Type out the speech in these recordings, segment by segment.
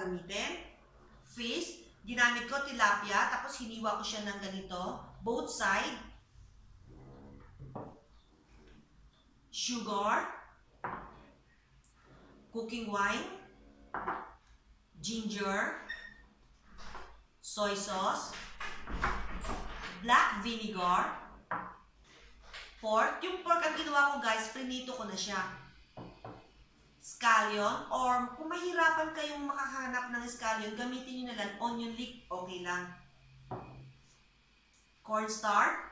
gagamitin. Fish, ginamit ko tilapia, tapos hiniwa ko siya ng ganito, both side. Sugar, cooking wine, ginger, soy sauce, black vinegar, pork. Yung pork ang ginawa ko guys, prinito ko na siya. Scallion, or kung mahirapan kayong makahanap ng scallion, gamitin nyo na lang onion leek, okay lang. Cornstarch,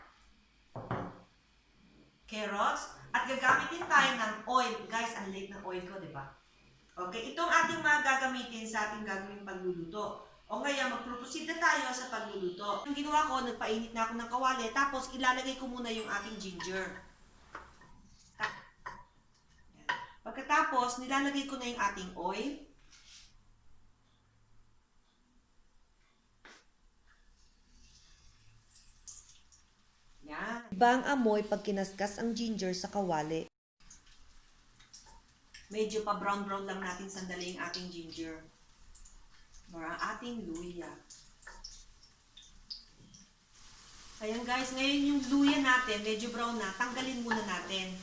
carrots, at gagamitin tayo ng oil. Guys, ang late ng oil ko, di ba? Okay, itong ating mga gagamitin sa ating gagawing pagluluto. O ngayon, mag-proceed na tayo sa pagluluto. Ang ginawa ko, nagpainit na ako ng kawali, tapos ilalagay ko muna yung ating ginger. Pagkatapos, nilalagay ko na yung ating oil. Yan. Iba ang amoy pag kinaskas ang ginger sa kawali. Medyo pa brown-brown lang natin sandali yung ating ginger. Or ang ating luya. Ayan guys, ngayon yung luya natin, medyo brown na, tanggalin muna natin.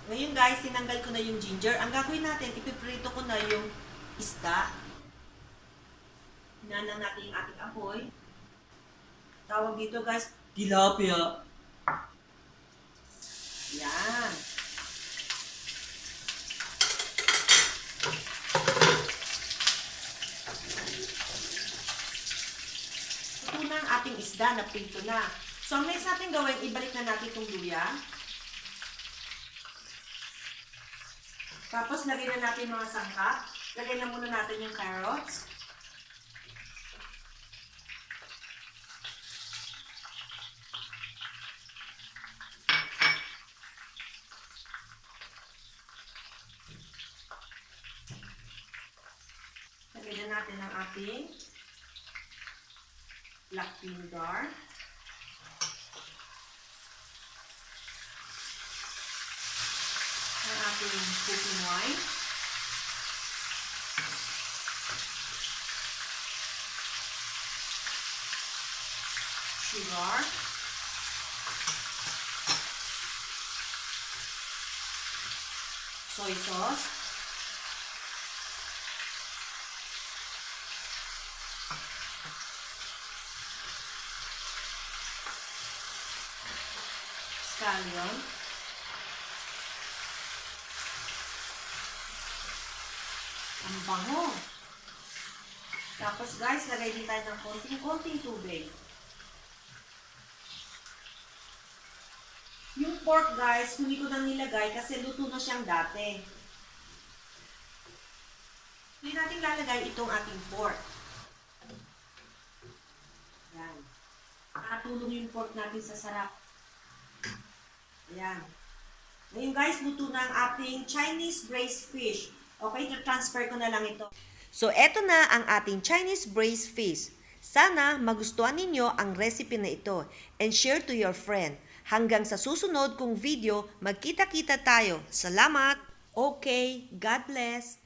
Ngayon guys, tinanggal ko na yung ginger. Ang gagawin natin, ipiprito ko na yung isda. Hinanang natin yung ating apoy. Tawag dito guys, tilapia. Yan. Ito na ang ating isda na prito na. So, ang next natin gawin, ibalik na natin itong luya. Tapos, lagyan na natin mga sangkap. Lagyan na muna natin yung carrots. Lagyan na natin ang ating black vinegar. Ang ating cooking wine. Sugar. Soy sauce. Scallion. Ang bango. Tapos guys, lagay din tayo ng konting tubig. Yung pork guys, hindi ko nang nilagay kasi luto na siyang dati. Hindi natin lalagay itong ating pork. Yan. Nakatulong yung pork natin sa sarap. Ayan. Ngayon guys, luto na ang ating Chinese braised fish. Okay, transfer ko na lang ito. So, eto na ang ating Chinese braised fish. Sana magustuhan ninyo ang recipe na ito and share to your friend. Hanggang sa susunod kong video, magkita-kita tayo. Salamat! Okay, God bless!